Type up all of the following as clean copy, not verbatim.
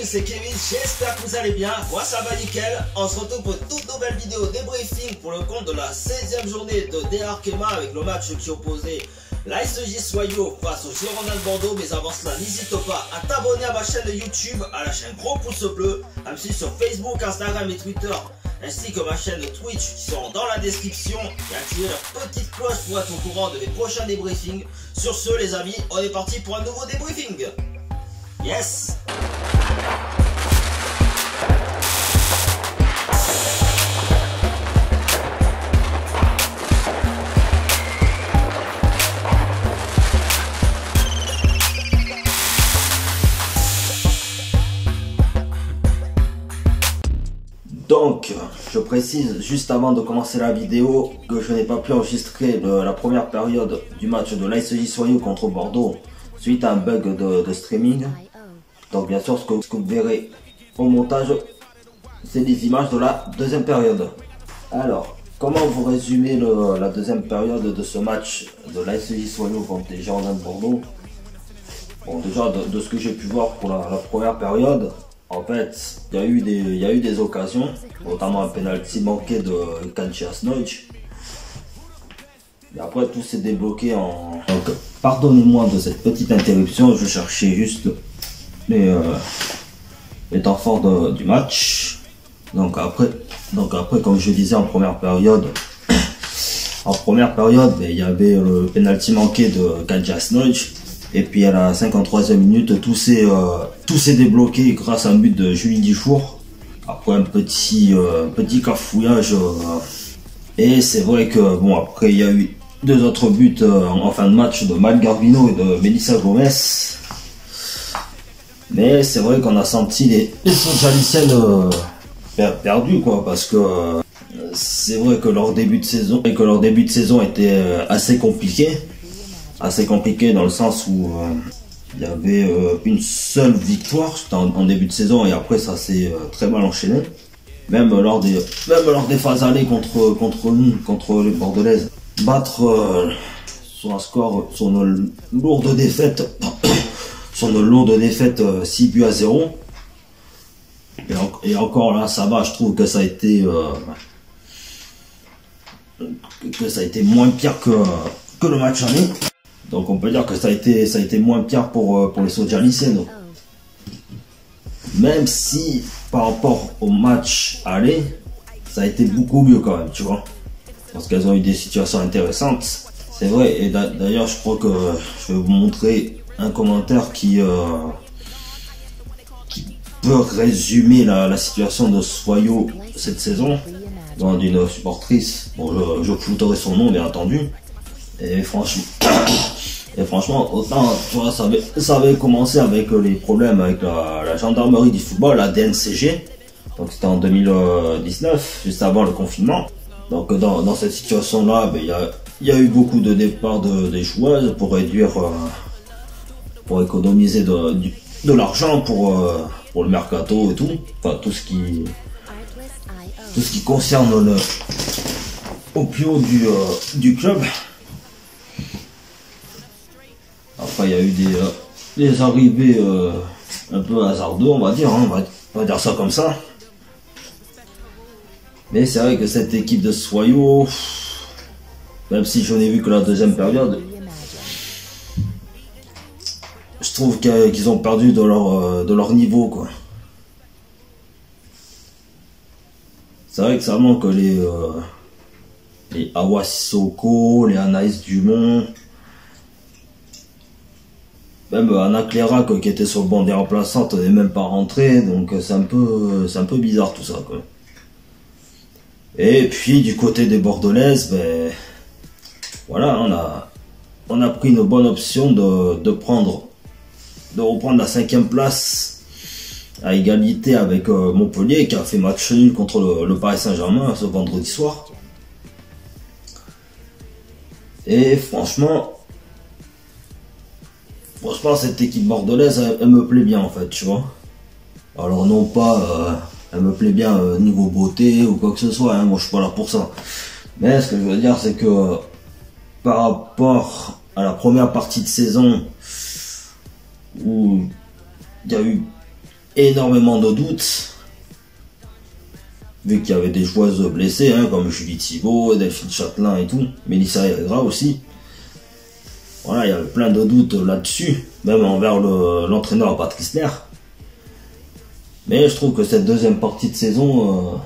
c'est Kevin, j'espère que vous allez bien, moi ça va nickel. On se retrouve pour une toute nouvelle vidéo débriefing pour le compte de la 16e journée de DR Arkema avec le match qui opposait l'ASJ Soyaux face au Girondins de Bordeaux. Mais avant cela, n'hésite pas à t'abonner à ma chaîne YouTube, à lâcher un gros pouce bleu, à me suivre sur Facebook, Instagram et Twitter, ainsi que ma chaîne Twitch qui sont dans la description, et activer la petite cloche pour être au courant de mes prochains débriefings. Sur ce les amis, on est parti pour un nouveau débriefing. Yes. Donc, je précise juste avant de commencer la vidéo que je n'ai pas pu enregistrer la première période du match de l'ASJ Soyaux contre Bordeaux suite à un bug de streaming. Donc bien sûr, ce que vous verrez au montage, c'est des images de la deuxième période. Alors, comment vous résumer la deuxième période de ce match de l'ASJ Soyaux contre les Girondins de Bordeaux? Bon, déjà, de ce que j'ai pu voir pour la première période, en fait, il y a eu des occasions, notamment un penalty manqué de Kanchi Asnoj. Et après, tout s'est débloqué en... Donc, pardonnez-moi de cette petite interruption, je cherchais juste les temps forts du match. Donc après, comme je disais en première période, il y avait le penalty manqué de Kanchi Asnoj. Et puis à la 53e minute, tout s'est débloqué grâce à un but de Julie Dufour. Après un petit cafouillage. Et c'est vrai que bon, après il y a eu deux autres buts en fin de match de Mal Garvino et de Melissa Gomez. Mais c'est vrai qu'on a senti les Socialiciennes perdus quoi, parce que c'est vrai que leur début de saison était assez compliqué dans le sens où il y avait une seule victoire en début de saison et après ça s'est très mal enchaîné. Même lors des phases allées contre les Bordelaises, battre sur un score, sur une lourde défaite, 6-0. Et encore là, ça va, je trouve que ça a été moins pire que le match aller. Donc on peut dire que ça a été moins pire pour les Socialiciennes. Même si par rapport au match aller, ça a été beaucoup mieux quand même, tu vois. Parce qu'elles ont eu des situations intéressantes. C'est vrai, et d'ailleurs je crois que je vais vous montrer un commentaire qui peut résumer la situation de Soyaux cette saison. D'une supportrice, bon je flouterai son nom bien entendu. Et franchement, autant, tu vois, ça avait commencé avec les problèmes avec la gendarmerie du football, la DNCG. Donc c'était en 2019, juste avant le confinement. Donc dans cette situation-là, ben, il y a eu beaucoup de départs des joueuses pour réduire, pour économiser de l'argent pour le mercato et tout. Enfin, tout ce qui concerne au plus haut du club. Après, il y a eu des arrivées un peu hasardeux, on va dire, hein, on va dire ça comme ça. Mais c'est vrai que cette équipe de Soyaux, même si je n'ai vu que la deuxième période, je trouve qu'ils ont perdu de leur niveau, quoi. C'est vrai que ça manque les Awa Sissoko, les Anaïs Dumont. Même Anna Clérac qui était sur le banc des remplaçantes n'est même pas rentrée, donc c'est un peu bizarre tout ça quoi. Et puis du côté des Bordelaises, ben voilà, on a pris une bonne option de reprendre la 5e place à égalité avec Montpellier qui a fait match nul contre le Paris Saint-Germain ce vendredi soir. Et franchement, cette équipe bordelaise, elle me plaît bien en fait, tu vois. Alors non pas, elle me plaît bien niveau beauté ou quoi que ce soit, hein, moi je suis pas là pour ça. Mais ce que je veux dire, c'est que par rapport à la première partie de saison où il y a eu énormément de doutes. Vu qu'il y avait des joueuses blessées, hein, comme Julie Thibault, Delphine Châtelain et tout, Mélissa Herrera aussi. Voilà, il y avait plein de doutes là-dessus, même envers l'entraîneur Patrice Lair. Mais je trouve que cette deuxième partie de saison,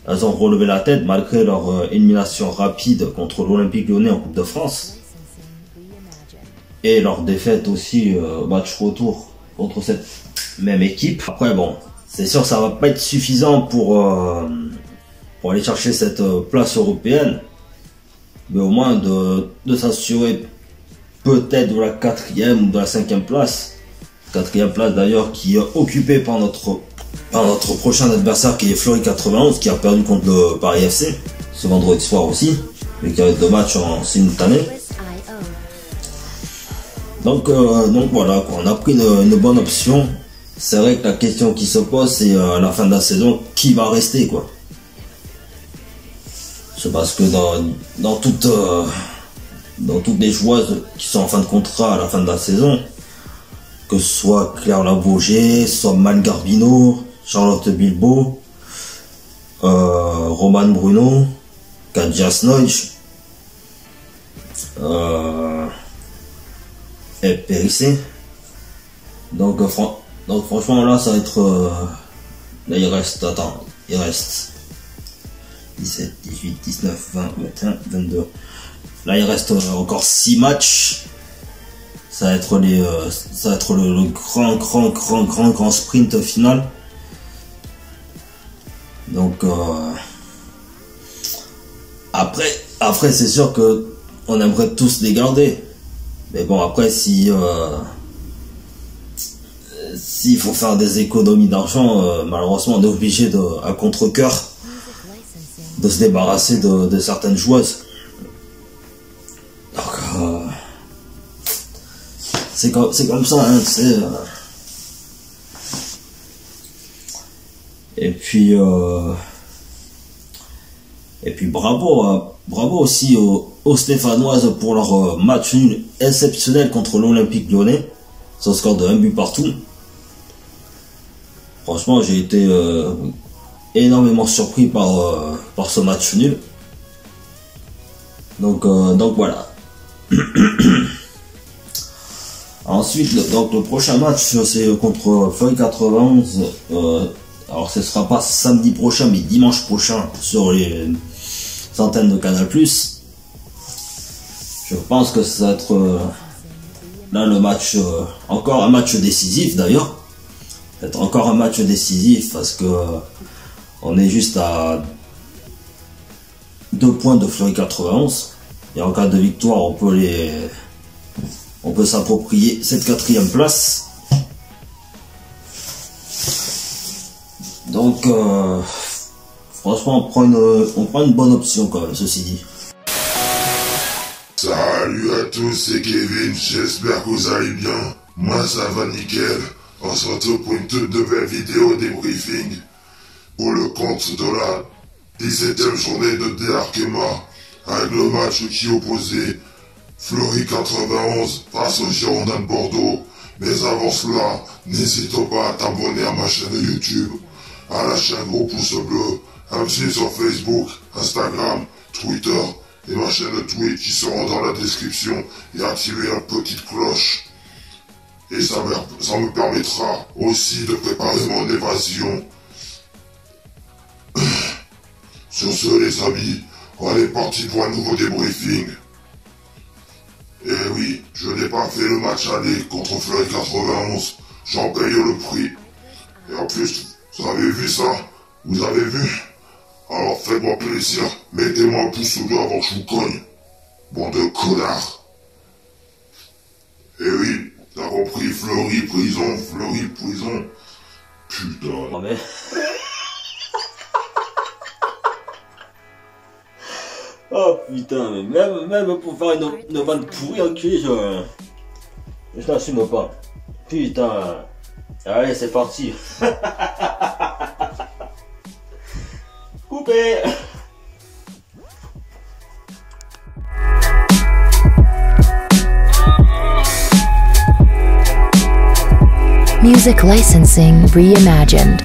elles ont relevé la tête malgré leur élimination rapide contre l'Olympique Lyonnais en Coupe de France. Et leur défaite aussi match retour contre cette même équipe. Après bon, c'est sûr ça va pas être suffisant pour aller chercher cette place européenne. Mais au moins de s'assurer peut-être de la 4e ou de la 5e place. 4e place d'ailleurs qui est occupée par notre prochain adversaire qui est Fleury 91 qui a perdu contre le Paris FC ce vendredi soir aussi, mais qui avait 2 matchs en simultané. Donc voilà quoi, on a pris une bonne option. C'est vrai que la question qui se pose c'est à la fin de la saison qui va rester quoi. C'est parce que dans toutes les joueuses qui sont en fin de contrat à la fin de la saison, que ce soit Claire Labauger, soit Mal Garbino, Charlotte Bilbao, Romane Bruno, Kadia Snodge, et Périssé. Donc franchement là ça va être... là il reste 17, 18, 19, 20, 21, 22. Là il reste encore 6 matchs. Ça va être le grand sprint final. Donc après c'est sûr que on aimerait tous les garder. Mais bon après s'il faut faire des économies d'argent, malheureusement on est obligé à contre-cœur de se débarrasser de certaines joueuses. Donc c'est comme ça, hein, tu sais. Et puis bravo aussi aux Stéphanoises pour leur match nul exceptionnel contre l'Olympique Lyonnais, sur le score de 1 but partout. Franchement, j'ai été énormément surpris par ce match nul. Donc voilà. Ensuite, donc le prochain match c'est contre Fleury 91. Alors ce sera pas samedi prochain mais dimanche prochain sur les antennes de Canal+. Je pense que ça va être là le match, encore un match décisif d'ailleurs. Peut-être encore un match décisif parce que on est juste à 2 points de Fleury 91. Et en cas de victoire on peut s'approprier cette 4e place. Donc franchement on prend une bonne option quand même, ceci dit. Salut à tous, c'est Kevin, j'espère que vous allez bien. Moi ça va nickel. On se retrouve pour une toute nouvelle vidéo débriefing pour le compte de la 17e journée de débarquement avec le match qui opposait Fleury 91 face au Girondins de Bordeaux. Mais avant cela, n'hésite pas à t'abonner à ma chaîne YouTube, à la chaîne Gros Pouce Bleu, à me suivre sur Facebook, Instagram, Twitter et ma chaîne Twitch qui seront dans la description et activer la petite cloche. Et ça me permettra aussi de préparer mon évasion. Sur ce les amis, on est parti pour un nouveau débriefing. Et oui, je n'ai pas fait le match aller contre Fleury 91, j'en paye le prix. Et en plus, vous avez vu ça? Vous avez vu? Alors faites-moi plaisir, mettez-moi un pouce bleu avant que je vous cogne. Bande de connards. Et oui, t'as compris, Fleury prison. Putain. Oh, mais... oh putain, mais même pour faire une vanne pourrie enculée, je l'assume pas. Putain. Allez, c'est parti. Coupé. Music licensing reimagined.